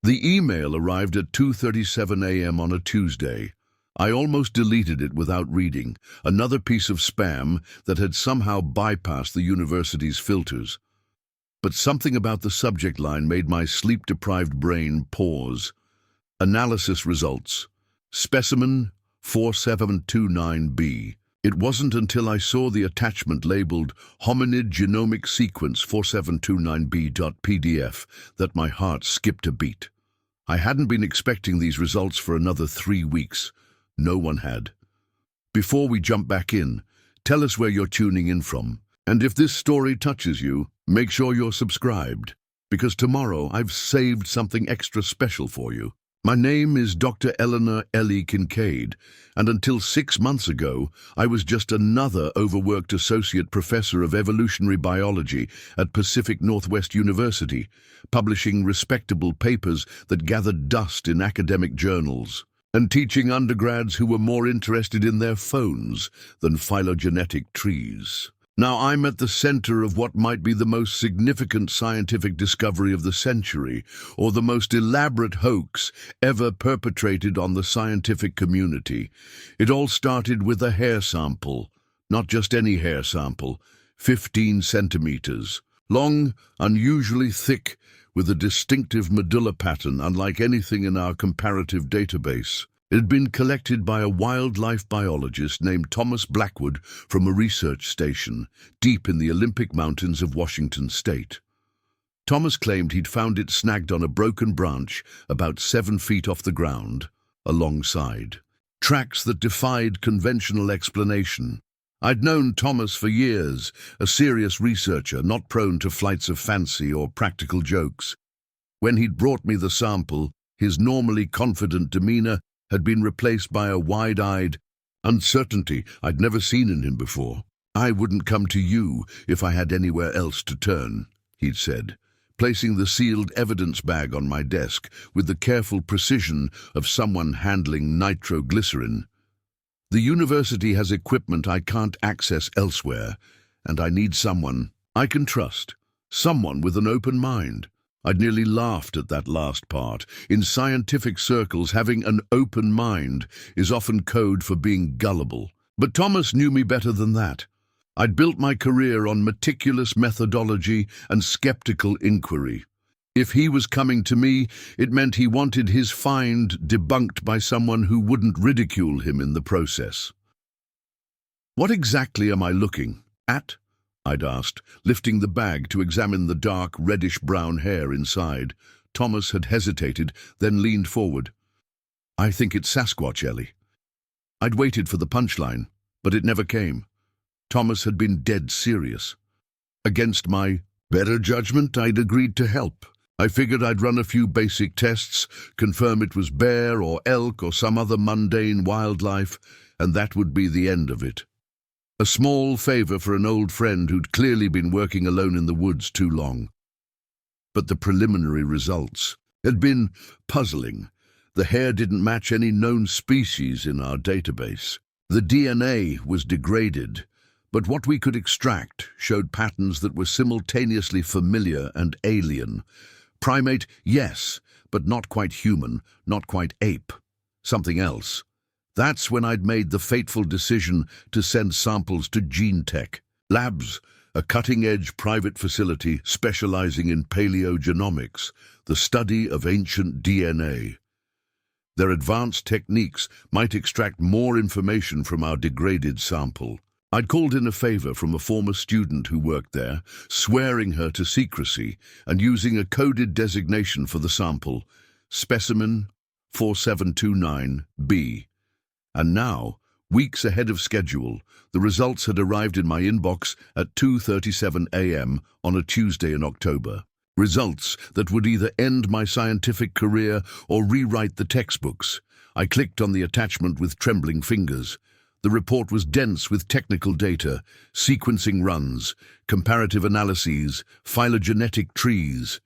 The email arrived at 2:37 a.m. on a Tuesday. I almost deleted it without reading, another piece of spam that had somehow bypassed the university's filters. But something about the subject line made my sleep-deprived brain pause. Analysis results. Specimen 4729B. It wasn't until I saw the attachment labeled Hominid Genomic Sequence 4729B.pdf that my heart skipped a beat. I hadn't been expecting these results for another 3 weeks. No one had. Before we jump back in, tell us where you're tuning in from. And if this story touches you, make sure you're subscribed, because tomorrow I've saved something extra special for you. My name is Dr. Eleanor Ellie Kincaid, and until 6 months ago, I was just another overworked associate professor of evolutionary biology at Pacific Northwest University, publishing respectable papers that gathered dust in academic journals, and teaching undergrads who were more interested in their phones than phylogenetic trees. Now I'm at the center of what might be the most significant scientific discovery of the century, or the most elaborate hoax ever perpetrated on the scientific community. It all started with a hair sample, not just any hair sample, 15 centimeters, long, unusually thick, with a distinctive medulla pattern unlike anything in our comparative database. It had been collected by a wildlife biologist named Thomas Blackwood from a research station deep in the Olympic Mountains of Washington state. Thomas claimed he'd found it snagged on a broken branch about 7 feet off the ground, alongside tracks that defied conventional explanation. I'd known Thomas for years, a serious researcher, not prone to flights of fancy or practical jokes. When he'd brought me the sample, his normally confident demeanor had been replaced by a wide-eyed uncertainty I'd never seen in him before. "I wouldn't come to you if I had anywhere else to turn," he'd said, placing the sealed evidence bag on my desk with the careful precision of someone handling nitroglycerin. "The university has equipment I can't access elsewhere, and I need someone I can trust, someone with an open mind." I'd nearly laughed at that last part. In scientific circles, having an open mind is often code for being gullible. But Thomas knew me better than that. I'd built my career on meticulous methodology and skeptical inquiry. If he was coming to me, it meant he wanted his find debunked by someone who wouldn't ridicule him in the process. "What exactly am I looking at?" I'd asked, lifting the bag to examine the dark, reddish-brown hair inside. Thomas had hesitated, then leaned forward. "I think it's Sasquatch, Ellie." I'd waited for the punchline, but it never came. Thomas had been dead serious. Against my better judgment, I'd agreed to help. I figured I'd run a few basic tests, confirm it was bear or elk or some other mundane wildlife, and that would be the end of it. A small favor for an old friend who'd clearly been working alone in the woods too long. But the preliminary results had been puzzling. The hair didn't match any known species in our database. The DNA was degraded, but what we could extract showed patterns that were simultaneously familiar and alien. Primate, yes, but not quite human, not quite ape. Something else. That's when I'd made the fateful decision to send samples to GeneTech Labs, a cutting-edge private facility specializing in paleogenomics, the study of ancient DNA. Their advanced techniques might extract more information from our degraded sample. I'd called in a favor from a former student who worked there, swearing her to secrecy and using a coded designation for the sample, Specimen 4729B. And now, weeks ahead of schedule, the results had arrived in my inbox at 2:37 a.m. on a Tuesday in October. Results that would either end my scientific career or rewrite the textbooks. I clicked on the attachment with trembling fingers. The report was dense with technical data, sequencing runs, comparative analyses, phylogenetic trees.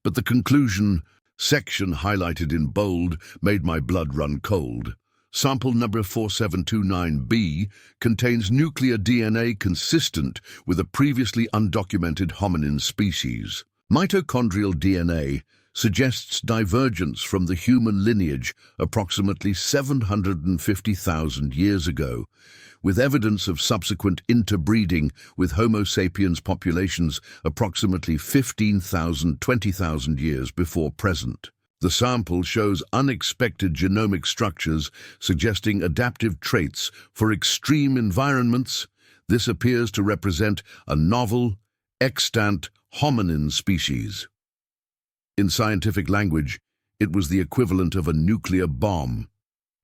But the conclusion, section highlighted in bold, made my blood run cold. Sample number 4729B contains nuclear DNA consistent with a previously undocumented hominin species. Mitochondrial DNA, suggests divergence from the human lineage approximately 750,000 years ago, with evidence of subsequent interbreeding with Homo sapiens populations approximately 15,000, 20,000 years before present. The sample shows unexpected genomic structures suggesting adaptive traits for extreme environments. This appears to represent a novel, extant hominin species. In scientific language, it was the equivalent of a nuclear bomb.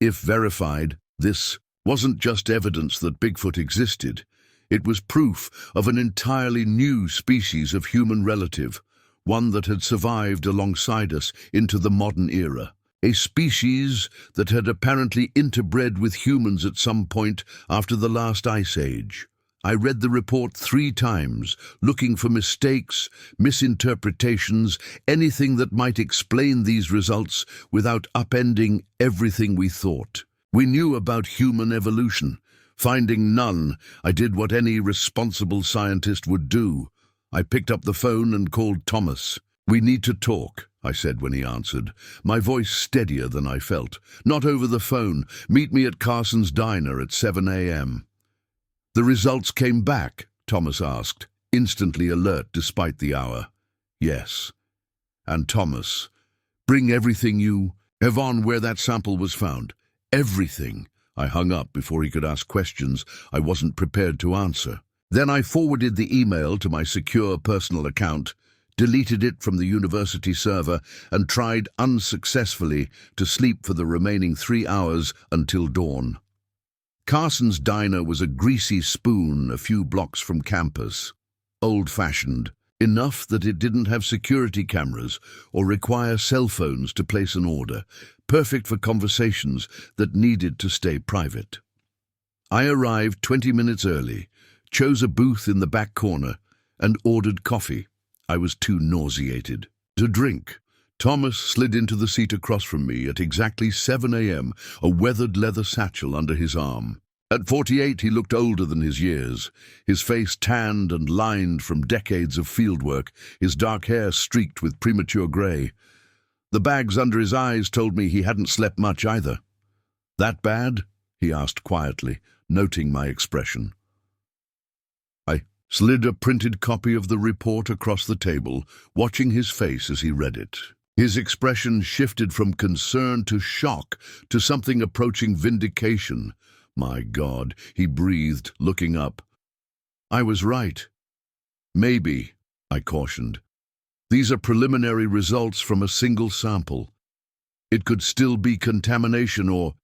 If verified, this wasn't just evidence that Bigfoot existed. It was proof of an entirely new species of human relative, one that had survived alongside us into the modern era. A species that had apparently interbred with humans at some point after the last ice age. I read the report 3 times, looking for mistakes, misinterpretations, anything that might explain these results without upending everything we thought. We knew about human evolution. Finding none, I did what any responsible scientist would do. I picked up the phone and called Thomas. "We need to talk," I said when he answered, my voice steadier than I felt. "Not over the phone. Meet me at Carson's Diner at 7 a.m. "The results came back?" Thomas asked, instantly alert despite the hour. "Yes." "And Thomas, bring everything you have on where that sample was found." "Everything." I hung up before he could ask questions I wasn't prepared to answer. Then I forwarded the email to my secure personal account, deleted it from the university server, and tried unsuccessfully to sleep for the remaining 3 hours until dawn. Carson's Diner was a greasy spoon a few blocks from campus. Old-fashioned, enough that it didn't have security cameras or require cell phones to place an order, perfect for conversations that needed to stay private. I arrived 20 minutes early, chose a booth in the back corner, and ordered coffee. I was too nauseated to drink. Thomas slid into the seat across from me at exactly 7 a.m., a weathered leather satchel under his arm. At 48, he looked older than his years, his face tanned and lined from decades of fieldwork, his dark hair streaked with premature grey. The bags under his eyes told me he hadn't slept much either. "That bad?" he asked quietly, noting my expression. I slid a printed copy of the report across the table, watching his face as he read it. His expression shifted from concern to shock to something approaching vindication. "My God," he breathed, looking up. "I was right." "Maybe," I cautioned. "These are preliminary results from a single sample. It could still be contamination or—"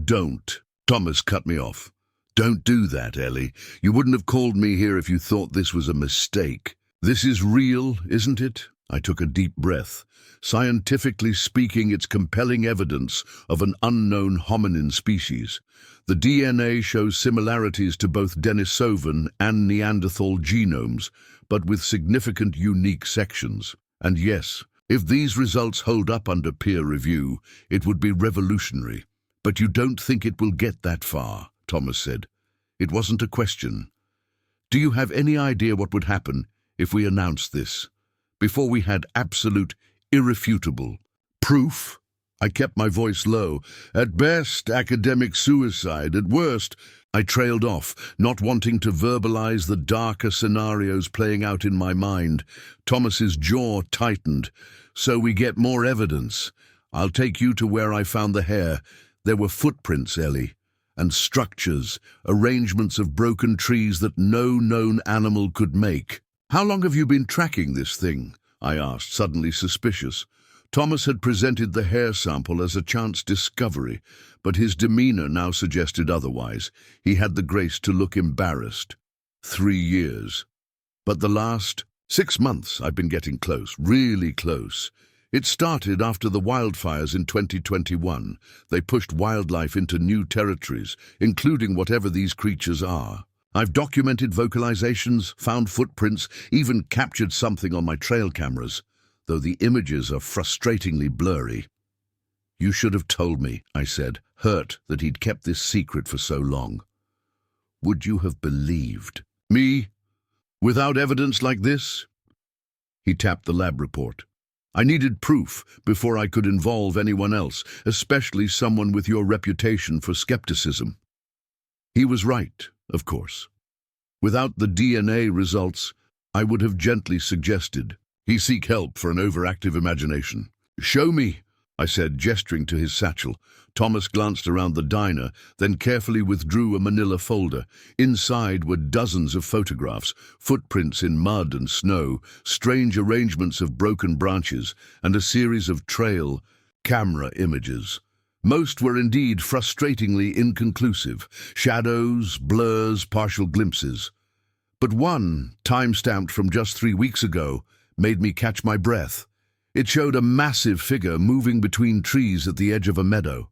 "Don't," Thomas cut me off. "Don't do that, Ellie. You wouldn't have called me here if you thought this was a mistake. This is real, isn't it?" I took a deep breath. "Scientifically speaking, it's compelling evidence of an unknown hominin species. The DNA shows similarities to both Denisovan and Neanderthal genomes, but with significant unique sections. And yes, if these results hold up under peer review, it would be revolutionary. But you don't think it will get that far," Thomas said. It wasn't a question. "Do you have any idea what would happen if we announced this? Before we had absolute, irrefutable proof?" I kept my voice low. "At best, academic suicide. At worst—" I trailed off, not wanting to verbalize the darker scenarios playing out in my mind. Thomas's jaw tightened. "So we get more evidence. I'll take you to where I found the hair. There were footprints, Ellie, and structures, arrangements of broken trees that no known animal could make." "How long have you been tracking this thing?" I asked, suddenly suspicious. Thomas had presented the hair sample as a chance discovery, but his demeanor now suggested otherwise. He had the grace to look embarrassed. 3 years. "But the last 6 months I've been getting close, really close. It started after the wildfires in 2021. They pushed wildlife into new territories, including whatever these creatures are. I've documented vocalizations, found footprints, even captured something on my trail cameras, though the images are frustratingly blurry." "You should have told me," I said, hurt that he'd kept this secret for so long. "Would you have believed me without evidence like this?" He tapped the lab report. I needed proof before I could involve anyone else, especially someone with your reputation for skepticism. He was right, of course. Without the DNA results, I would have gently suggested he seek help for an overactive imagination. "Show me," I said, gesturing to his satchel. Thomas glanced around the diner, then carefully withdrew a manila folder. Inside were dozens of photographs, footprints in mud and snow, strange arrangements of broken branches, and a series of trail camera images. Most were indeed frustratingly inconclusive, shadows, blurs, partial glimpses. But one, time-stamped from just 3 weeks ago, made me catch my breath. It showed a massive figure moving between trees at the edge of a meadow.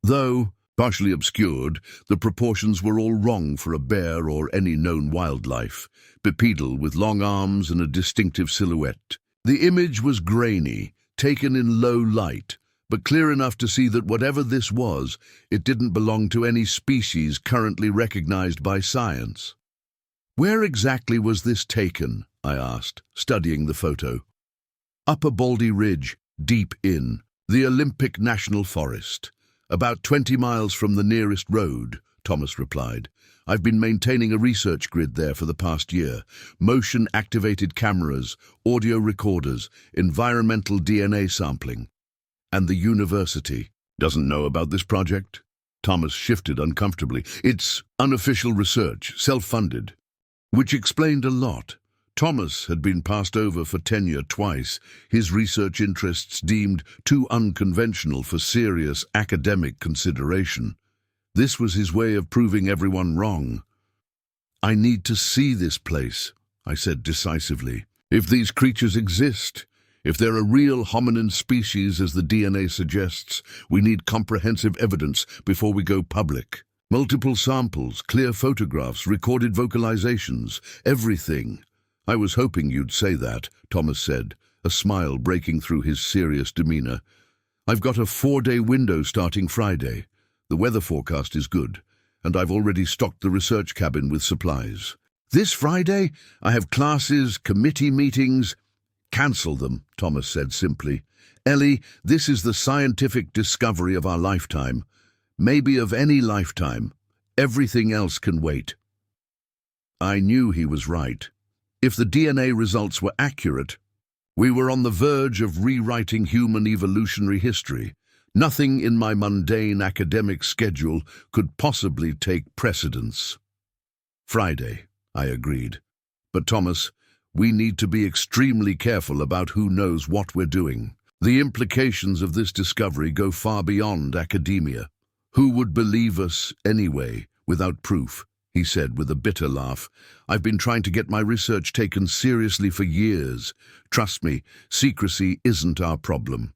Though partially obscured, the proportions were all wrong for a bear or any known wildlife, bipedal with long arms and a distinctive silhouette. The image was grainy, taken in low light, but clear enough to see that whatever this was, it didn't belong to any species currently recognized by science. "Where exactly was this taken?" I asked, studying the photo. "Up a Baldy Ridge, deep in the Olympic National Forest. About 20 miles from the nearest road," Thomas replied. "I've been maintaining a research grid there for the past year. Motion-activated cameras, audio recorders, environmental DNA sampling. And the university doesn't know about this project?" Thomas shifted uncomfortably. "It's unofficial research, self-funded." Which explained a lot. Thomas had been passed over for tenure twice, his research interests deemed too unconventional for serious academic consideration. This was his way of proving everyone wrong. "I need to see this place," I said decisively. "If these creatures exist, if they're a real hominin species as the DNA suggests, we need comprehensive evidence before we go public. Multiple samples, clear photographs, recorded vocalizations, everything." "I was hoping you'd say that," Thomas said, a smile breaking through his serious demeanor. "I've got a 4-day window starting Friday. The weather forecast is good, and I've already stocked the research cabin with supplies." "This Friday? I have classes, committee meetings." "Cancel them," Thomas said simply. "Ellie, this is the scientific discovery of our lifetime. Maybe of any lifetime. Everything else can wait." I knew he was right. If the DNA results were accurate, we were on the verge of rewriting human evolutionary history. Nothing in my mundane academic schedule could possibly take precedence. "Friday," I agreed. "But Thomas, we need to be extremely careful about who knows what we're doing. The implications of this discovery go far beyond academia. Who would believe us anyway, without proof?" he said with a bitter laugh. "I've been trying to get my research taken seriously for years. Trust me, secrecy isn't our problem.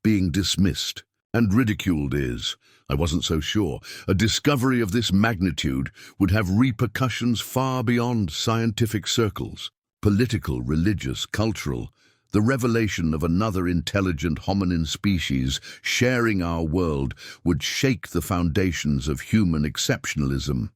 Being dismissed and ridiculed is. I wasn't so sure. A discovery of this magnitude would have repercussions far beyond scientific circles. Political, religious, cultural. The revelation of another intelligent hominin species sharing our world would shake the foundations of human exceptionalism.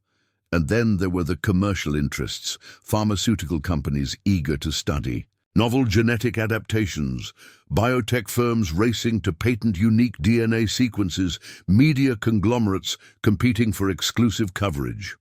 And then there were the commercial interests, pharmaceutical companies eager to study, novel genetic adaptations, biotech firms racing to patent unique DNA sequences, media conglomerates competing for exclusive coverage.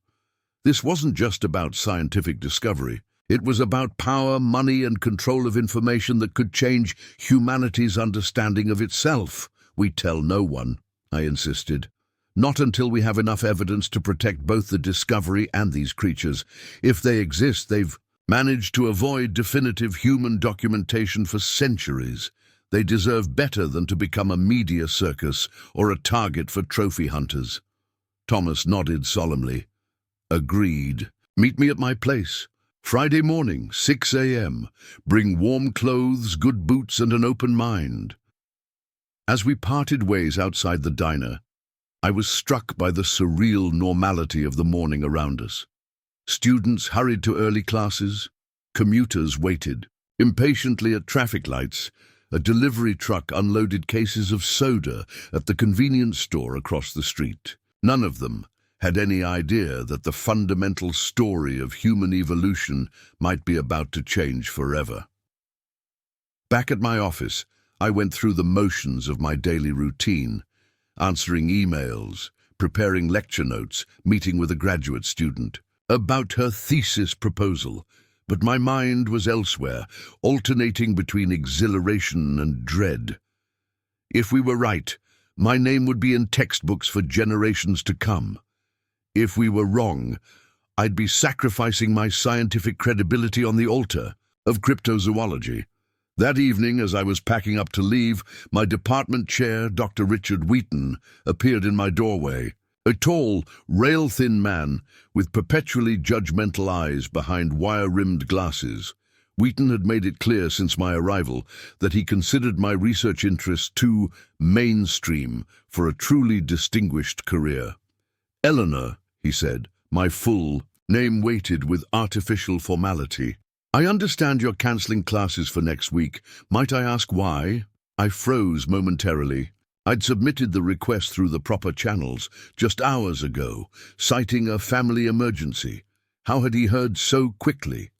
This wasn't just about scientific discovery. It was about power, money, and control of information that could change humanity's understanding of itself. "We tell no one," I insisted. "Not until we have enough evidence to protect both the discovery and these creatures. If they exist, they've managed to avoid definitive human documentation for centuries. They deserve better than to become a media circus or a target for trophy hunters." Thomas nodded solemnly. "Agreed. Meet me at my place. Friday morning, 6 a.m. Bring warm clothes, good boots, and an open mind." As we parted ways outside the diner, I was struck by the surreal normality of the morning around us. Students hurried to early classes. Commuters waited impatiently at traffic lights. A delivery truck unloaded cases of soda at the convenience store across the street. None of them had any idea that the fundamental story of human evolution might be about to change forever. Back at my office, I went through the motions of my daily routine, answering emails, preparing lecture notes, meeting with a graduate student about her thesis proposal. But my mind was elsewhere, alternating between exhilaration and dread. If we were right, my name would be in textbooks for generations to come. If we were wrong, I'd be sacrificing my scientific credibility on the altar of cryptozoology. That evening, as I was packing up to leave, my department chair, Dr. Richard Wheaton, appeared in my doorway. A tall, rail-thin man with perpetually judgmental eyes behind wire-rimmed glasses. Wheaton had made it clear since my arrival that he considered my research interests too mainstream for a truly distinguished career. "Eleanor," he said, my full name weighted with artificial formality. "I understand you're cancelling classes for next week. Might I ask why?" I froze momentarily. I'd submitted the request through the proper channels just hours ago, citing a family emergency. How had he heard so quickly?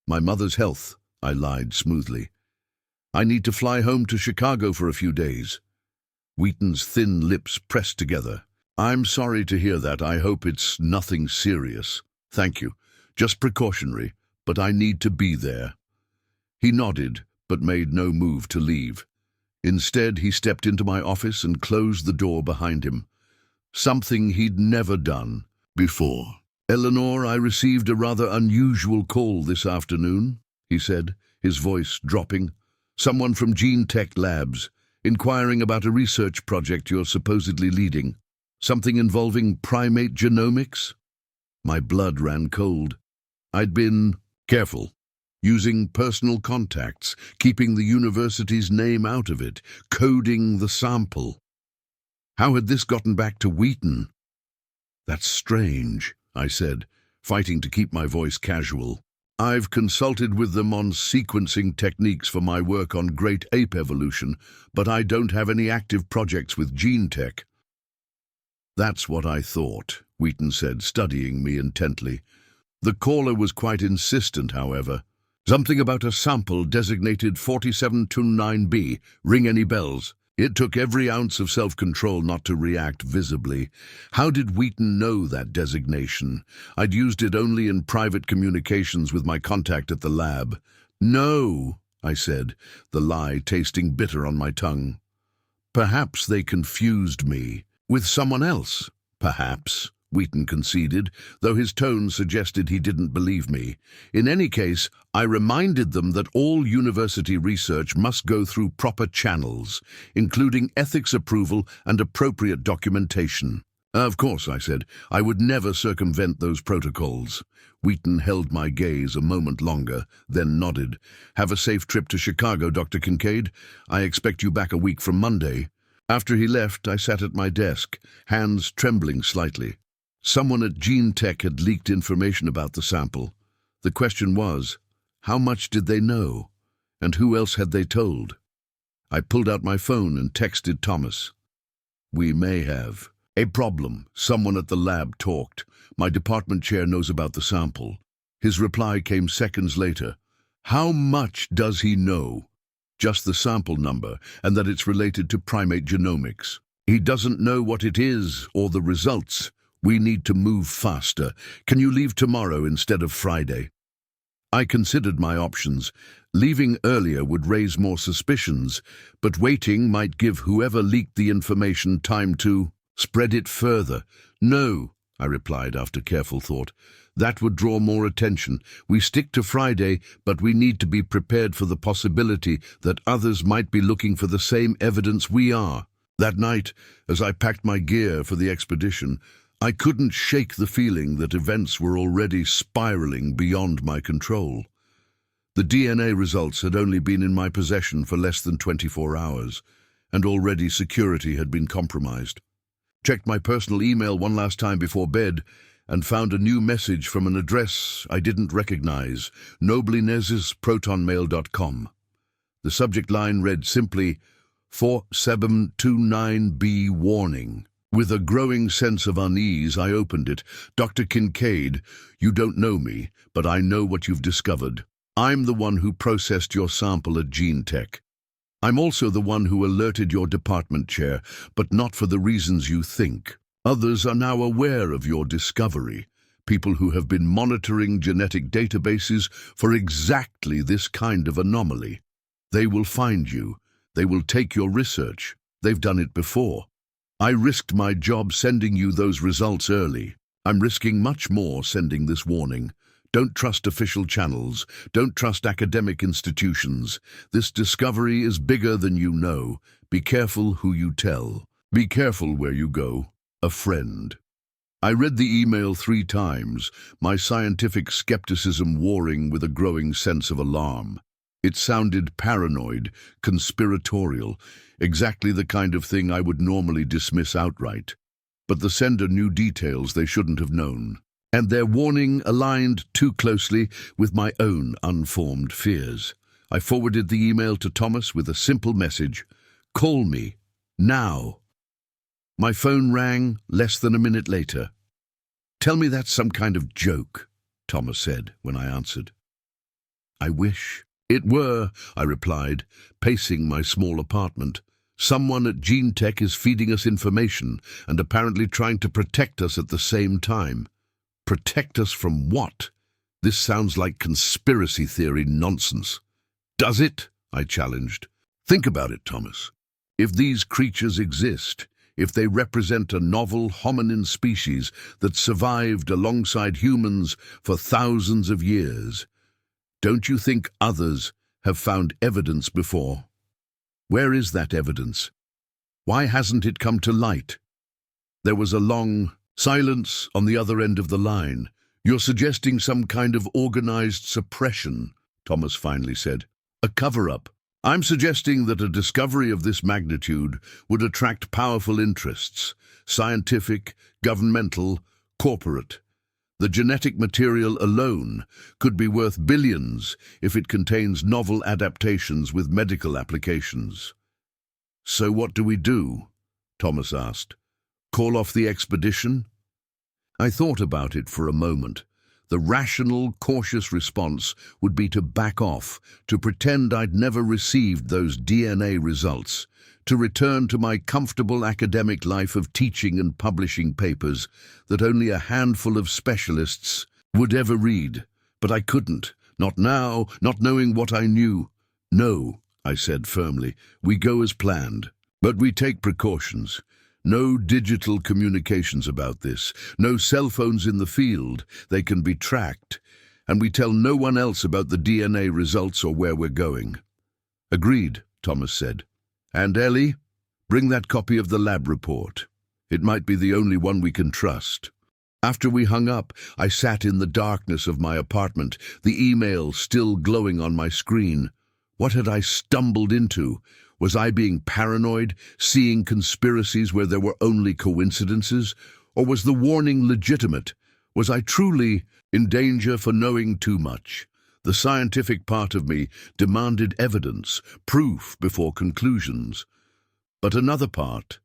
"My mother's health," I lied smoothly. "I need to fly home to Chicago for a few days." Wheaton's thin lips pressed together. "I'm sorry to hear that. I hope it's nothing serious." "Thank you. Just precautionary, but I need to be there." He nodded, but made no move to leave. Instead, he stepped into my office and closed the door behind him. Something he'd never done before. "Eleanor, I received a rather unusual call this afternoon," he said, his voice dropping. "Someone from Gene Tech Labs, inquiring about a research project you're supposedly leading. Something involving primate genomics?" My blood ran cold. I'd been careful, using personal contacts, keeping the university's name out of it, coding the sample. How had this gotten back to Wheaton? "That's strange," I said, fighting to keep my voice casual. "I've consulted with them on sequencing techniques for my work on great ape evolution, but I don't have any active projects with gene tech." "That's what I thought," Wheaton said, studying me intently. The caller was quite insistent, however. "Something about a sample designated 4729B. Ring any bells?" It took every ounce of self-control not to react visibly. How did Wheaton know that designation? I'd used it only in private communications with my contact at the lab. "No," I said, the lie tasting bitter on my tongue. "Perhaps they confused me with someone else." "Perhaps," Wheaton conceded, though his tone suggested he didn't believe me. "In any case, I reminded them that all university research must go through proper channels, including ethics approval and appropriate documentation." "Of course," I said. "I would never circumvent those protocols." Wheaton held my gaze a moment longer, then nodded. "Have a safe trip to Chicago, Dr. Kincaid. I expect you back a week from Monday." After he left, I sat at my desk, hands trembling slightly. Someone at Gene Tech had leaked information about the sample. The question was, how much did they know? And who else had they told? I pulled out my phone and texted Thomas. "We may have a problem. Someone at the lab talked. My department chair knows about the sample." His reply came seconds later. "How much does he know?" "Just the sample number, and that it's related to primate genomics. He doesn't know what it is or the results. We need to move faster. Can you leave tomorrow instead of Friday?" I considered my options. Leaving earlier would raise more suspicions, but waiting might give whoever leaked the information time to spread it further. "No," I replied after careful thought. "That would draw more attention. We stick to Friday, but we need to be prepared for the possibility that others might be looking for the same evidence we are." That night, as I packed my gear for the expedition, I couldn't shake the feeling that events were already spiraling beyond my control. The DNA results had only been in my possession for less than 24 hours, and already security had been compromised. Checked my personal email one last time before bed, and found a new message from an address I didn't recognize, noblinezesprotonmail.com. The subject line read simply, 4729B warning. With a growing sense of unease, I opened it. "Dr. Kincaid, you don't know me, but I know what you've discovered. I'm the one who processed your sample at GeneTech. I'm also the one who alerted your department chair, but not for the reasons you think. Others are now aware of your discovery. People who have been monitoring genetic databases for exactly this kind of anomaly. They will find you. They will take your research. They've done it before. I risked my job sending you those results early. I'm risking much more sending this warning. Don't trust official channels. Don't trust academic institutions. This discovery is bigger than you know. Be careful who you tell. Be careful where you go. A friend. I read the email 3 times, my scientific skepticism warring with a growing sense of alarm. It sounded paranoid, conspiratorial, exactly the kind of thing I would normally dismiss outright. But the sender knew details they shouldn't have known, and their warning aligned too closely with my own unformed fears. I forwarded the email to Thomas with a simple message: "Call me, now." My phone rang less than a minute later. "Tell me that's some kind of joke," Thomas said when I answered. "I wish it were," I replied, pacing my small apartment. "Someone at GeneTech is feeding us information and apparently trying to protect us at the same time." Protect us from what? This sounds like conspiracy theory nonsense. "Does it?" I challenged. "Think about it, Thomas. If these creatures exist, if they represent a novel hominin species that survived alongside humans for thousands of years, don't you think others have found evidence before? Where is that evidence? Why hasn't it come to light?" There was a long silence on the other end of the line. "You're suggesting some kind of organized suppression," Thomas finally said. "A cover-up." "I'm suggesting that a discovery of this magnitude would attract powerful interests, scientific, governmental, corporate. The genetic material alone could be worth billions if it contains novel adaptations with medical applications." "So what do we do?" Thomas asked. "Call off the expedition?" I thought about it for a moment. The rational, cautious response would be to back off, to pretend I'd never received those DNA results, to return to my comfortable academic life of teaching and publishing papers that only a handful of specialists would ever read. But I couldn't, not now, not knowing what I knew. "No," I said firmly, "we go as planned. But we take precautions. No digital communications about this, no cell phones in the field, they can be tracked, and we tell no one else about the DNA results or where we're going." "Agreed," Thomas said. "And Ellie, bring that copy of the lab report. It might be the only one we can trust." After we hung up, I sat in the darkness of my apartment, the email still glowing on my screen. What had I stumbled into? Was I being paranoid, seeing conspiracies where there were only coincidences? Or was the warning legitimate? Was I truly in danger for knowing too much? The scientific part of me demanded evidence, proof before conclusions. But another part,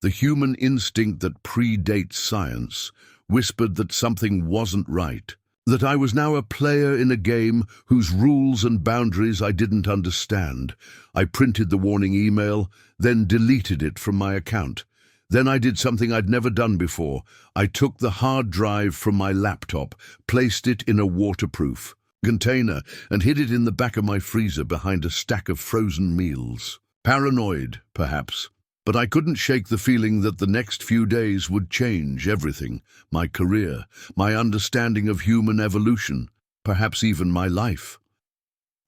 the human instinct that predates science, whispered that something wasn't right, that I was now a player in a game whose rules and boundaries I didn't understand. I printed the warning email, then deleted it from my account. Then I did something I'd never done before. I took the hard drive from my laptop, placed it in a waterproof container, and hid it in the back of my freezer behind a stack of frozen meals. Paranoid, perhaps. But I couldn't shake the feeling that the next few days would change everything, my career, my understanding of human evolution, perhaps even my life.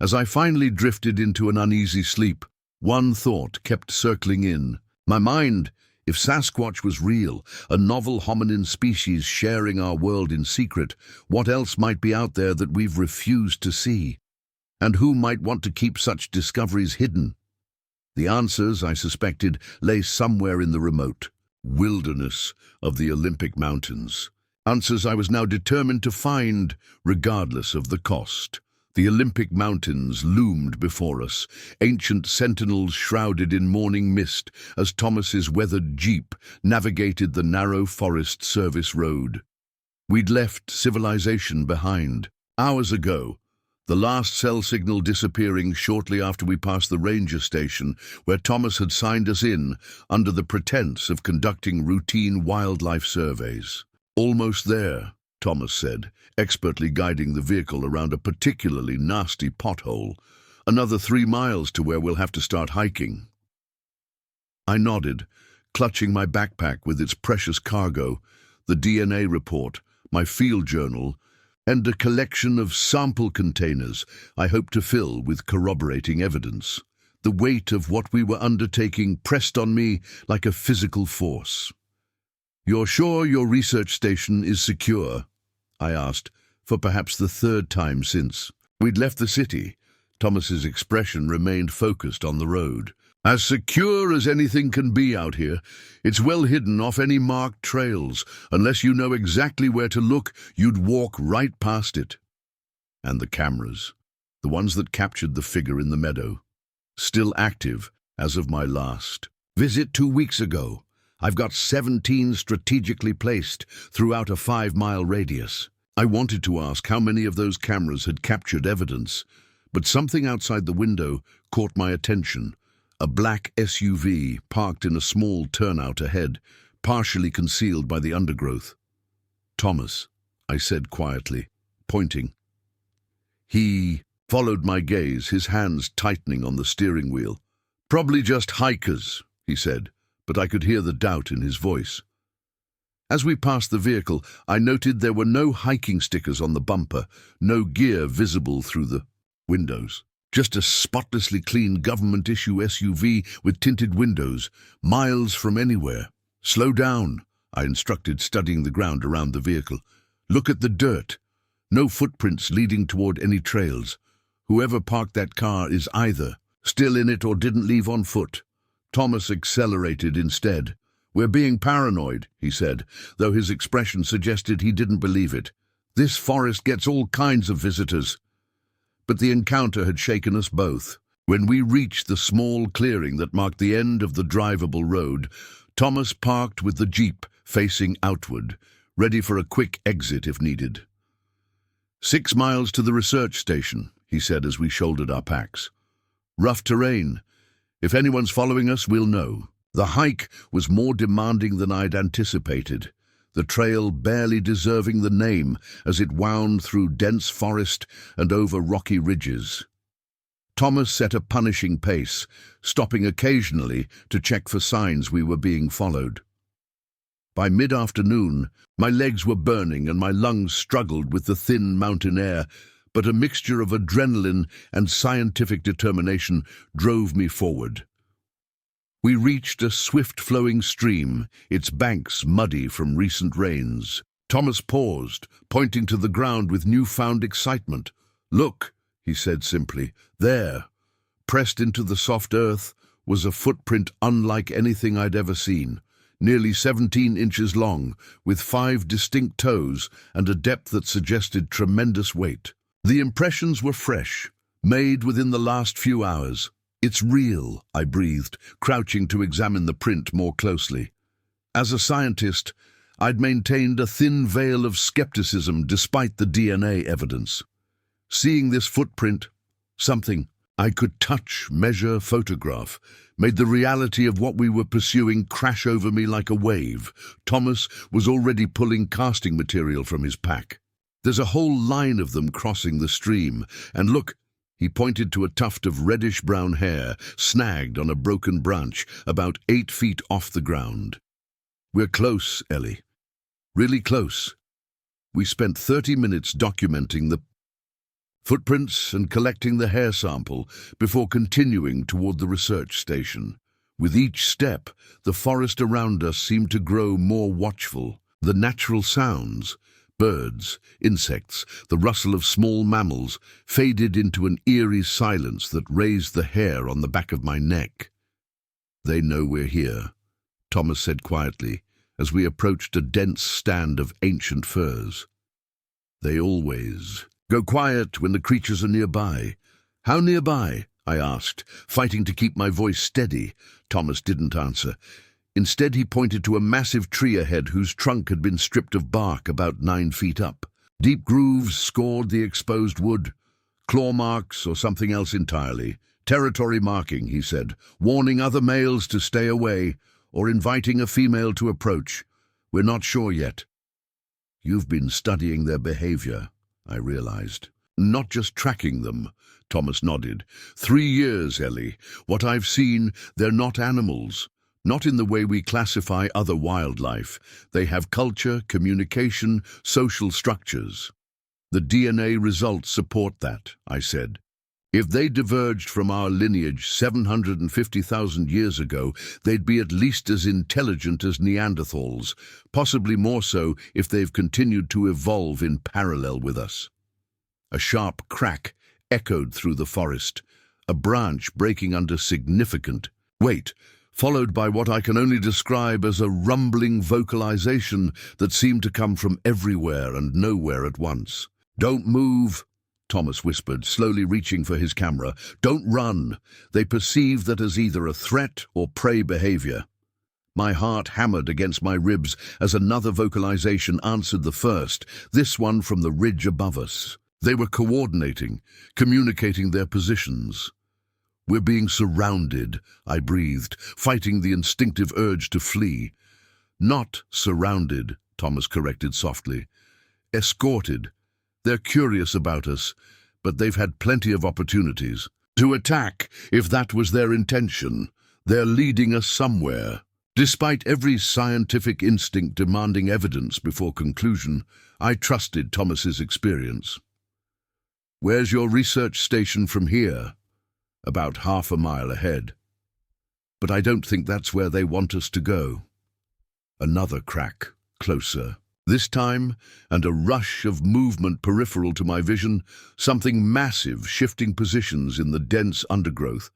As I finally drifted into an uneasy sleep, one thought kept circling in. My mind, if Sasquatch was real, a novel hominin species sharing our world in secret, what else might be out there that we've refused to see? And who might want to keep such discoveries hidden? The answers, I suspected, lay somewhere in the remote wilderness of the Olympic Mountains. Answers I was now determined to find, regardless of the cost. The Olympic Mountains loomed before us, ancient sentinels shrouded in morning mist as Thomas's weathered jeep navigated the narrow Forest Service road. We'd left civilization behind. Hours ago, the last cell signal disappearing shortly after we passed the ranger station where Thomas had signed us in under the pretense of conducting routine wildlife surveys. "Almost there," Thomas said, expertly guiding the vehicle around a particularly nasty pothole. "Another 3 miles to where we'll have to start hiking." I nodded, clutching my backpack with its precious cargo, the DNA report, my field journal, and a collection of sample containers I hoped to fill with corroborating evidence. The weight of what we were undertaking pressed on me like a physical force. "You're sure your research station is secure?" I asked, for perhaps the 3rd time since. We'd left the city. Thomas's expression remained focused on the road. "As secure as anything can be out here. It's well hidden off any marked trails. Unless you know exactly where to look, you'd walk right past it." And the cameras, the ones that captured the figure in the meadow, still active as of my last visit 2 weeks ago. I've got 17 strategically placed throughout a 5-mile radius. I wanted to ask how many of those cameras had captured evidence, but something outside the window caught my attention. A black SUV parked in a small turnout ahead, partially concealed by the undergrowth. "Thomas," I said quietly, pointing. He followed my gaze, his hands tightening on the steering wheel. "Probably just hikers," he said, but I could hear the doubt in his voice. As we passed the vehicle, I noted there were no hiking stickers on the bumper, no gear visible through the windows. Just a spotlessly clean government-issue SUV with tinted windows, miles from anywhere. "Slow down," I instructed, studying the ground around the vehicle. "Look at the dirt. No footprints leading toward any trails. Whoever parked that car is either still in it or didn't leave on foot." Thomas accelerated instead. "We're being paranoid," he said, though his expression suggested he didn't believe it. "This forest gets all kinds of visitors." But the encounter had shaken us both. When we reached the small clearing that marked the end of the drivable road, Thomas parked with the Jeep facing outward, ready for a quick exit if needed. 6 miles to the research station," he said as we shouldered our packs. "Rough terrain. If anyone's following us, we'll know." The hike was more demanding than I'd anticipated, the trail barely deserving the name as it wound through dense forest and over rocky ridges. Thomas set a punishing pace, stopping occasionally to check for signs we were being followed. By mid-afternoon, my legs were burning and my lungs struggled with the thin mountain air, but a mixture of adrenaline and scientific determination drove me forward. We reached a swift-flowing stream, its banks muddy from recent rains. Thomas paused, pointing to the ground with newfound excitement. "Look," he said simply, "there." Pressed into the soft earth was a footprint unlike anything I'd ever seen, nearly 17 inches long, with 5 distinct toes and a depth that suggested tremendous weight. The impressions were fresh, made within the last few hours. "It's real," I breathed, crouching to examine the print more closely. As a scientist, I'd maintained a thin veil of skepticism despite the DNA evidence. Seeing this footprint, something I could touch, measure, photograph, made the reality of what we were pursuing crash over me like a wave. Thomas was already pulling casting material from his pack. "There's a whole line of them crossing the stream, and look," he pointed to a tuft of reddish-brown hair, snagged on a broken branch, about 8 feet off the ground. "We're close, Ellie. Really close." We spent 30 minutes documenting the footprints and collecting the hair sample before continuing toward the research station. With each step, the forest around us seemed to grow more watchful. The natural sounds, birds, insects, the rustle of small mammals, faded into an eerie silence that raised the hair on the back of my neck. "They know we're here," Thomas said quietly, as we approached a dense stand of ancient firs. "They always go quiet when the creatures are nearby." "How nearby?" I asked, fighting to keep my voice steady. Thomas didn't answer. Instead, he pointed to a massive tree ahead whose trunk had been stripped of bark about 9 feet up. Deep grooves scored the exposed wood. Claw marks or something else entirely. Territory marking, he said, warning other males to stay away or inviting a female to approach. We're not sure yet. You've been studying their behavior, I realized. Not just tracking them, Thomas nodded. 3 years, Ellie. What I've seen, they're not animals. Not in the way we classify other wildlife. They have culture, communication, social structures. The DNA results support that, I said. If they diverged from our lineage 750,000 years ago, they'd be at least as intelligent as Neanderthals, possibly more so if they've continued to evolve in parallel with us. A sharp crack echoed through the forest, a branch breaking under significant weight, followed by what I can only describe as a rumbling vocalization that seemed to come from everywhere and nowhere at once. "Don't move," Thomas whispered, slowly reaching for his camera. "Don't run." They perceived that as either a threat or prey behavior. My heart hammered against my ribs as another vocalization answered the first, this one from the ridge above us. They were coordinating, communicating their positions. "We're being surrounded," I breathed, fighting the instinctive urge to flee. "Not surrounded," Thomas corrected softly. "Escorted. They're curious about us, but they've had plenty of opportunities to attack if that was their intention. They're leading us somewhere." Despite every scientific instinct demanding evidence before conclusion, I trusted Thomas's experience. "Where's your research station from here?" "About half a mile ahead." "But I don't think that's where they want us to go." Another crack, closer. This time, and a rush of movement peripheral to my vision, something massive shifting positions in the dense undergrowth.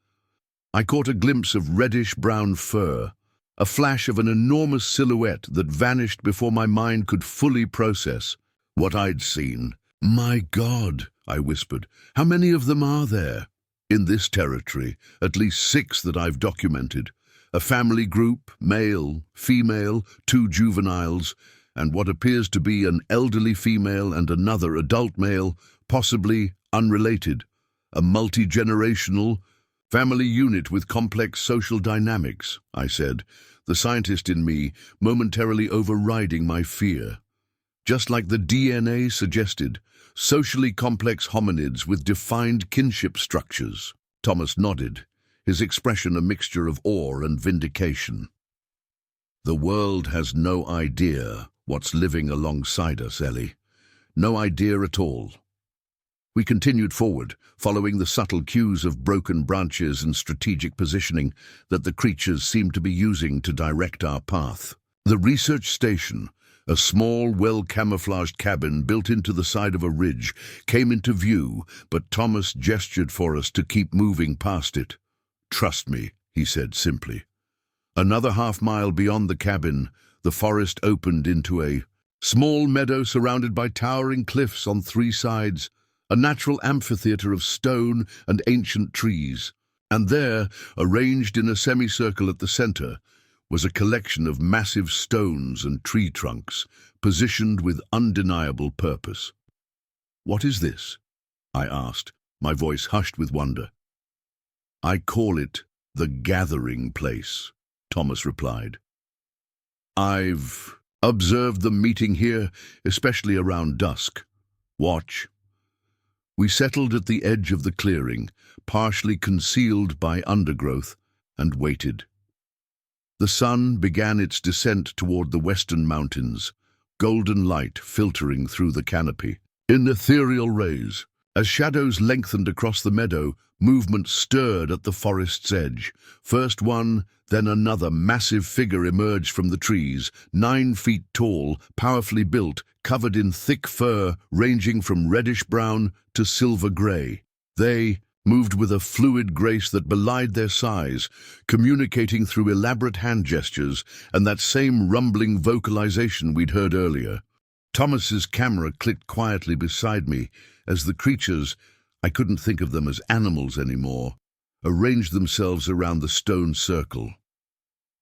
I caught a glimpse of reddish-brown fur, a flash of an enormous silhouette that vanished before my mind could fully process what I'd seen. "My God," I whispered, "how many of them are there?" "In this territory, at least 6 that I've documented. A family group, male, female, 2 juveniles, and what appears to be an elderly female and another adult male, possibly unrelated. A multi-generational family unit with complex social dynamics," I said, the scientist in me momentarily overriding my fear. "Just like the DNA suggested, socially complex hominids with defined kinship structures." Thomas nodded, his expression a mixture of awe and vindication. "The world has no idea what's living alongside us, Ellie. No idea at all." We continued forward, following the subtle cues of broken branches and strategic positioning that the creatures seemed to be using to direct our path. The research station, a small, well-camouflaged cabin built into the side of a ridge, came into view, but Thomas gestured for us to keep moving past it. "Trust me," he said simply. Another half-mile beyond the cabin, the forest opened into a small meadow surrounded by towering cliffs on 3 sides, a natural amphitheater of stone and ancient trees. And there, arranged in a semicircle at the center, was a collection of massive stones and tree trunks, positioned with undeniable purpose. "What is this?" I asked, my voice hushed with wonder. "I call it the gathering place," Thomas replied. "I've observed them meeting here, especially around dusk. Watch." We settled at the edge of the clearing, partially concealed by undergrowth, and waited. The sun began its descent toward the western mountains, golden light filtering through the canopy. In ethereal rays, as shadows lengthened across the meadow, movement stirred at the forest's edge. First one, then another massive figure emerged from the trees, 9 feet tall, powerfully built, covered in thick fur ranging from reddish-brown to silver-gray. They moved with a fluid grace that belied their size, communicating through elaborate hand gestures and that same rumbling vocalization we'd heard earlier. Thomas's camera clicked quietly beside me as the creatures, I couldn't think of them as animals anymore, arranged themselves around the stone circle.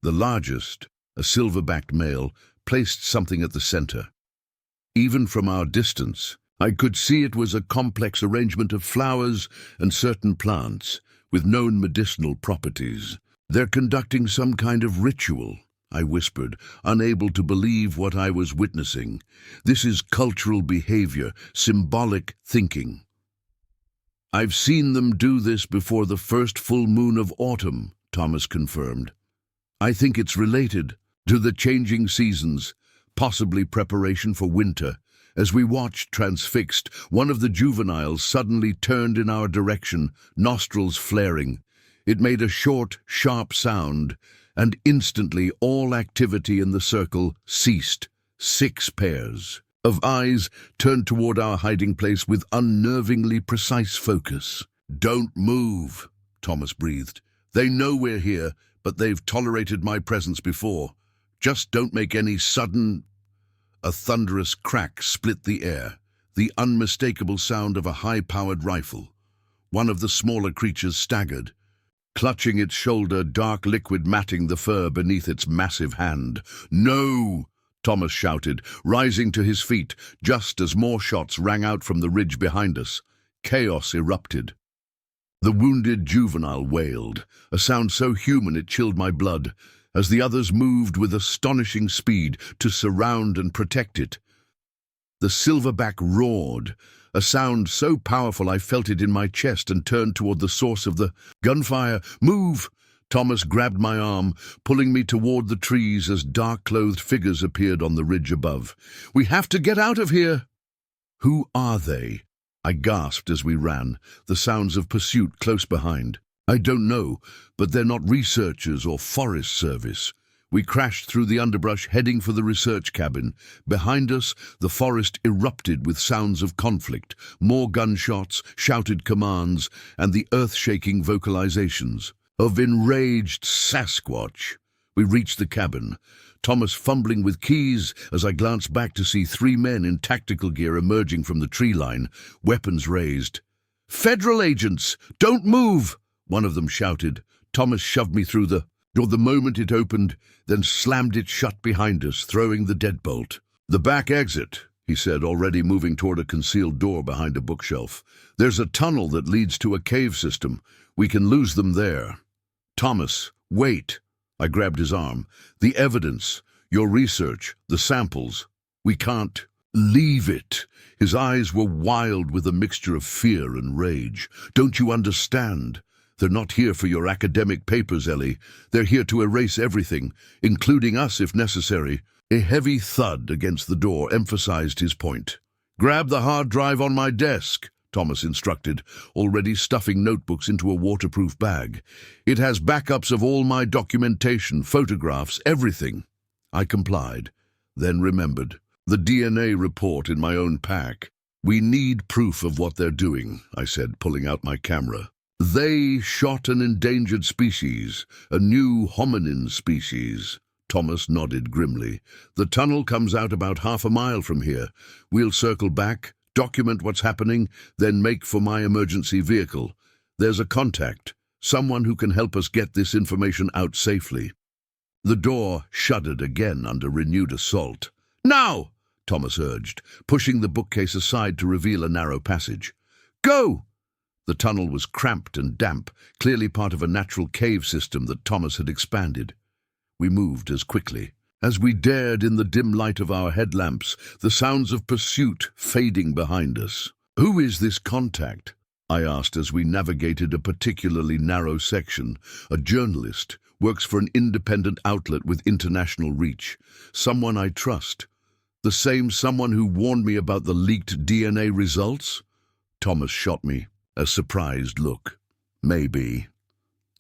The largest, a silver-backed male, placed something at the center. Even from our distance, I could see it was a complex arrangement of flowers and certain plants with known medicinal properties. They're conducting some kind of ritual, I whispered, unable to believe what I was witnessing. This is cultural behavior, symbolic thinking. I've seen them do this before the first full moon of autumn, Thomas confirmed. I think it's related to the changing seasons, possibly preparation for winter. As we watched transfixed, one of the juveniles suddenly turned in our direction, nostrils flaring. It made a short, sharp sound, and instantly all activity in the circle ceased. 6 pairs of eyes turned toward our hiding place with unnervingly precise focus. "Don't move," Thomas breathed. "They know we're here, but they've tolerated my presence before. Just don't make any sudden—" A thunderous crack split the air, the unmistakable sound of a high-powered rifle. One of the smaller creatures staggered, clutching its shoulder, dark liquid matting the fur beneath its massive hand. "No!" Thomas shouted, rising to his feet, just as more shots rang out from the ridge behind us. Chaos erupted. The wounded juvenile wailed, a sound so human it chilled my blood, as the others moved with astonishing speed to surround and protect it. The silverback roared, a sound so powerful I felt it in my chest, and turned toward the source of the gunfire. "Move!" Thomas grabbed my arm, pulling me toward the trees as dark-clothed figures appeared on the ridge above. "We have to get out of here!" "Who are they?" I gasped as we ran, the sounds of pursuit close behind. "I don't know, but they're not researchers or Forest Service." We crashed through the underbrush, heading for the research cabin. Behind us, the forest erupted with sounds of conflict, more gunshots, shouted commands, and the earth-shaking vocalizations of enraged Sasquatch. We reached the cabin, Thomas fumbling with keys as I glanced back to see 3 men in tactical gear emerging from the tree line, weapons raised. "Federal agents! Don't move!" one of them shouted. Thomas shoved me through the door the moment it opened, then slammed it shut behind us, throwing the deadbolt. "The back exit," he said, already moving toward a concealed door behind a bookshelf. "There's a tunnel that leads to a cave system. We can lose them there." "Thomas, wait." I grabbed his arm. "The evidence, your research, the samples. We can't leave it." His eyes were wild with a mixture of fear and rage. "Don't you understand? They're not here for your academic papers, Ellie. They're here to erase everything, including us if necessary." A heavy thud against the door emphasized his point. "Grab the hard drive on my desk," Thomas instructed, already stuffing notebooks into a waterproof bag. "It has backups of all my documentation, photographs, everything." I complied, then remembered. The DNA report in my own pack. "We need proof of what they're doing," I said, pulling out my camera. "They shot an endangered species, a new hominin species." Thomas nodded grimly. "The tunnel comes out about half a mile from here. We'll circle back, document what's happening, then make for my emergency vehicle. There's a contact, someone who can help us get this information out safely." The door shuddered again under renewed assault. "Now!" Thomas urged, pushing the bookcase aside to reveal a narrow passage. "Go!" The tunnel was cramped and damp, clearly part of a natural cave system that Thomas had expanded. We moved as quickly as we dared in the dim light of our headlamps, the sounds of pursuit fading behind us. "Who is this contact?" I asked as we navigated a particularly narrow section. "A journalist, works for an independent outlet with international reach. Someone I trust. The same someone who warned me about the leaked DNA results?" Thomas shot me a surprised look. "Maybe.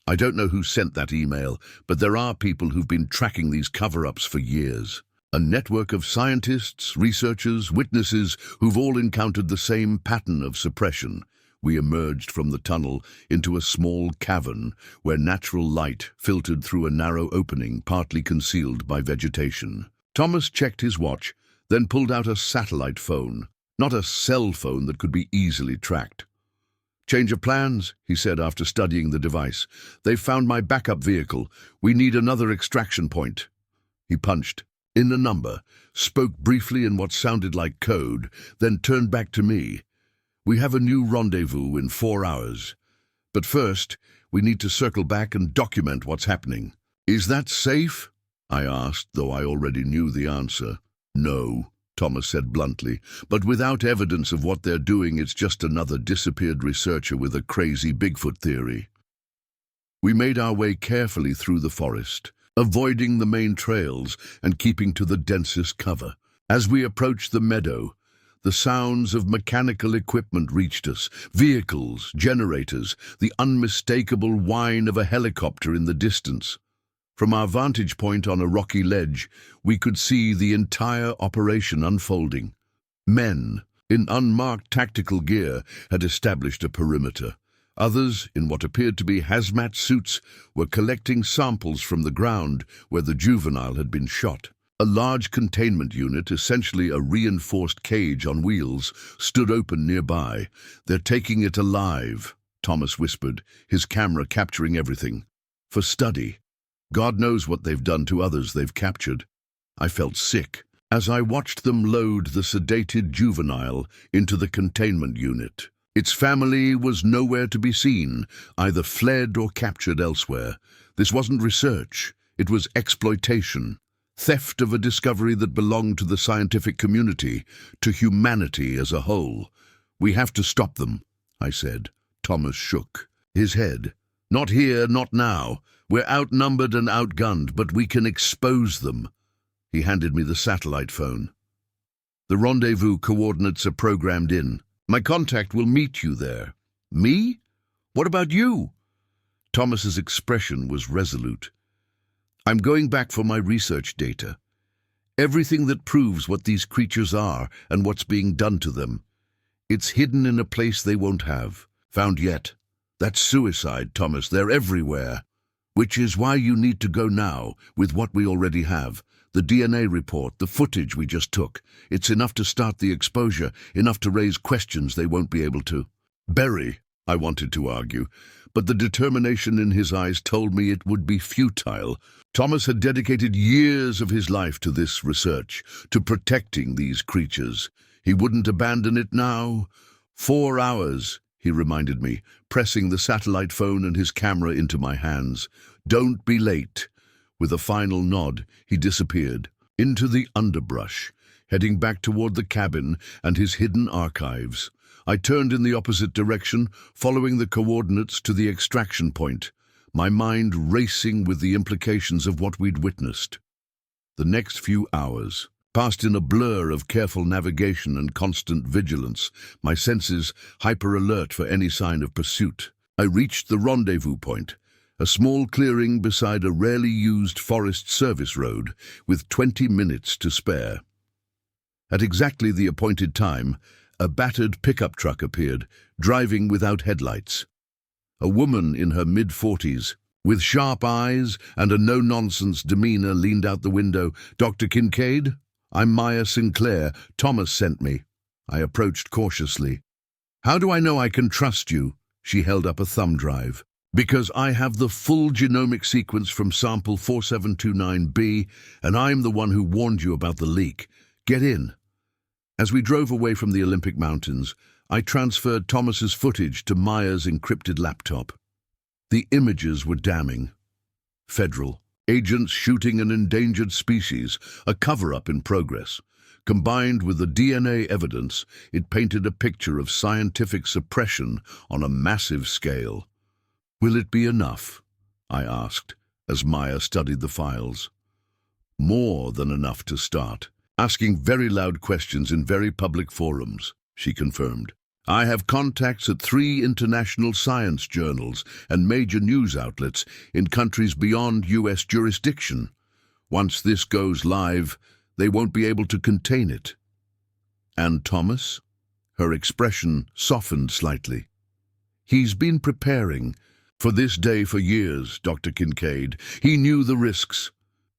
I don't know who sent that email, but there are people who've been tracking these cover-ups for years. A network of scientists, researchers, witnesses who've all encountered the same pattern of suppression." We emerged from the tunnel into a small cavern where natural light filtered through a narrow opening partly concealed by vegetation. Thomas checked his watch, then pulled out a satellite phone, not a cell phone that could be easily tracked. "Change of plans," he said after studying the device. "They've found my backup vehicle. We need another extraction point." He punched in a number, spoke briefly in what sounded like code, then turned back to me. "We have a new rendezvous in 4 hours. But first, we need to circle back and document what's happening." "Is that safe?" I asked, though I already knew the answer. "No," Thomas said bluntly, "but without evidence of what they're doing, it's just another disappeared researcher with a crazy Bigfoot theory." We made our way carefully through the forest, avoiding the main trails and keeping to the densest cover. As we approached the meadow, the sounds of mechanical equipment reached us: vehicles, generators, the unmistakable whine of a helicopter in the distance. From our vantage point on a rocky ledge, we could see the entire operation unfolding. Men, in unmarked tactical gear, had established a perimeter. Others, in what appeared to be hazmat suits, were collecting samples from the ground where the juvenile had been shot. A large containment unit, essentially a reinforced cage on wheels, stood open nearby. "They're taking it alive," Thomas whispered, his camera capturing everything. "For study. God knows what they've done to others they've captured." I felt sick as I watched them load the sedated juvenile into the containment unit. Its family was nowhere to be seen, either fled or captured elsewhere. This wasn't research, it was exploitation. Theft of a discovery that belonged to the scientific community, to humanity as a whole. "We have to stop them," I said. Thomas shook his head. "Not here, not now. We're outnumbered and outgunned, but we can expose them." He handed me the satellite phone. "The rendezvous coordinates are programmed in. My contact will meet you there." "Me? What about you?" Thomas's expression was resolute. "I'm going back for my research data. Everything that proves what these creatures are and what's being done to them. It's hidden in a place they won't have found yet. That's suicide, Thomas. They're everywhere. Which is why you need to go now with what we already have. The DNA report, the footage we just took. It's enough to start the exposure, enough to raise questions they won't be able to." "Bury," I wanted to argue, but the determination in his eyes told me it would be futile. Thomas had dedicated years of his life to this research, to protecting these creatures. He wouldn't abandon it now. 4 hours, he reminded me, pressing the satellite phone and his camera into my hands. "Don't be late." With a final nod, he disappeared into the underbrush, heading back toward the cabin and his hidden archives. I turned in the opposite direction, following the coordinates to the extraction point, my mind racing with the implications of what we'd witnessed. The next few hours passed in a blur of careful navigation and constant vigilance, my senses hyper-alert for any sign of pursuit. I reached the rendezvous point, a small clearing beside a rarely used forest service road, with 20 minutes to spare. At exactly the appointed time, a battered pickup truck appeared, driving without headlights. A woman in her mid-40s, with sharp eyes and a no-nonsense demeanor, leaned out the window. "Dr. Kincaid? I'm Maya Sinclair. Thomas sent me." I approached cautiously. "How do I know I can trust you?" She held up a thumb drive. "Because I have the full genomic sequence from sample 4729B, and I'm the one who warned you about the leak. Get in." As we drove away from the Olympic Mountains, I transferred Thomas's footage to Maya's encrypted laptop. The images were damning. Federal agents shooting an endangered species, a cover-up in progress. Combined with the DNA evidence, it painted a picture of scientific suppression on a massive scale. "Will it be enough?" I asked, as Maya studied the files. "More than enough to start. Asking very loud questions in very public forums," she confirmed. "I have contacts at 3 international science journals and major news outlets in countries beyond U.S. jurisdiction. Once this goes live, they won't be able to contain it." "And Thomas?" Her expression softened slightly. "He's been preparing for this day for years, Dr. Kincaid. He knew the risks."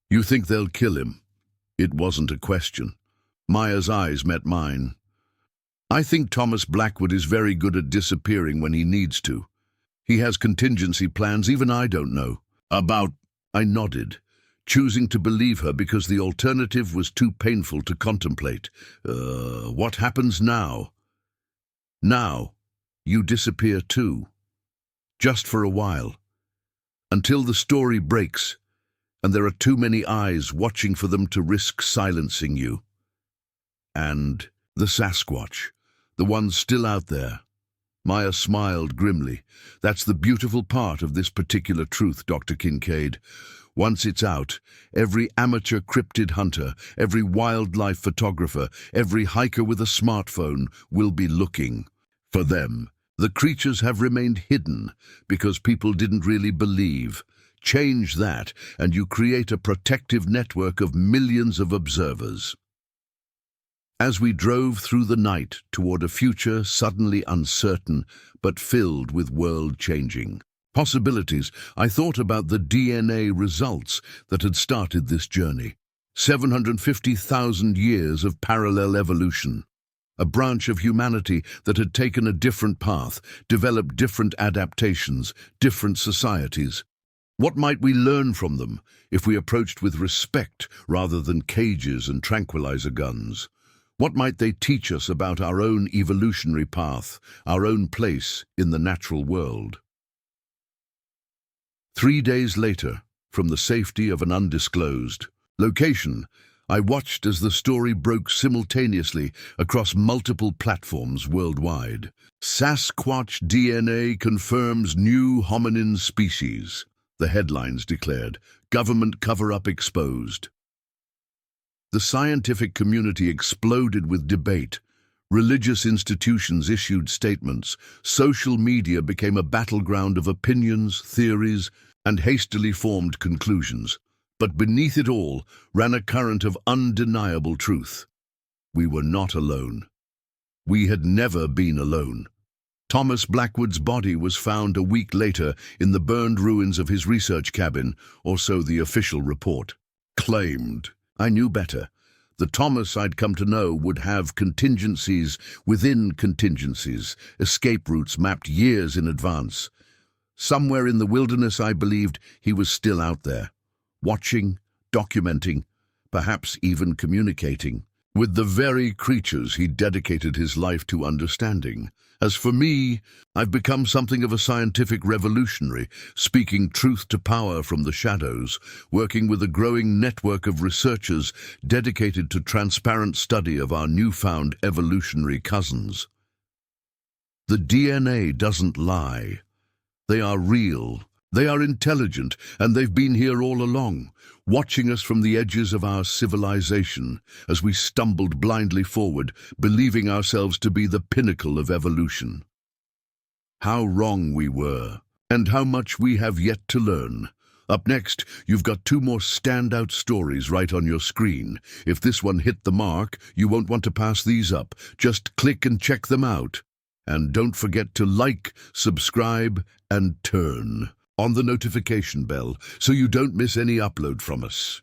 "You think they'll kill him?" It wasn't a question. Maya's eyes met mine. "I think Thomas Blackwood is very good at disappearing when he needs to. He has contingency plans even I don't know about." I nodded. choosing to believe her because the alternative was too painful to contemplate. What happens now? Now, you disappear too. Just for a while. Until the story breaks, and there are too many eyes watching for them to risk silencing you. And the Sasquatch, the one still out there. Maya smiled grimly. That's the beautiful part of this particular truth, Dr. Kincaid. Once it's out, every amateur cryptid hunter, every wildlife photographer, every hiker with a smartphone will be looking for them. The creatures have remained hidden because people didn't really believe. Change that, and you create a protective network of millions of observers. As we drove through the night toward a future suddenly uncertain but filled with world-changing possibilities, I thought about the DNA results that had started this journey. 750,000 years of parallel evolution. A branch of humanity that had taken a different path, developed different adaptations, different societies. What might we learn from them if we approached with respect rather than cages and tranquilizer guns? What might they teach us about our own evolutionary path, our own place in the natural world? 3 days later, from the safety of an undisclosed location, I watched as the story broke simultaneously across multiple platforms worldwide. Sasquatch DNA confirms new hominin species, the headlines declared. Government cover-up exposed. The scientific community exploded with debate. Religious institutions issued statements. Social media became a battleground of opinions, theories, and hastily formed conclusions. But beneath it all ran a current of undeniable truth. We were not alone. We had never been alone. Thomas Blackwood's body was found a week later in the burned ruins of his research cabin, or so the official report claimed. I knew better. The Thomas I'd come to know would have contingencies within contingencies, escape routes mapped years in advance. Somewhere in the wilderness, I believed, he was still out there, watching, documenting, perhaps even communicating with the very creatures he dedicated his life to understanding. As for me, I've become something of a scientific revolutionary, speaking truth to power from the shadows, working with a growing network of researchers dedicated to transparent study of our newfound evolutionary cousins. The DNA doesn't lie. They are real. They are intelligent, and they've been here all along, watching us from the edges of our civilization as we stumbled blindly forward, believing ourselves to be the pinnacle of evolution. How wrong we were, and how much we have yet to learn. Up next, you've got 2 more standout stories right on your screen. If this one hit the mark, you won't want to pass these up. Just click and check them out. And don't forget to like, subscribe, and turn on the notification bell so you don't miss any upload from us.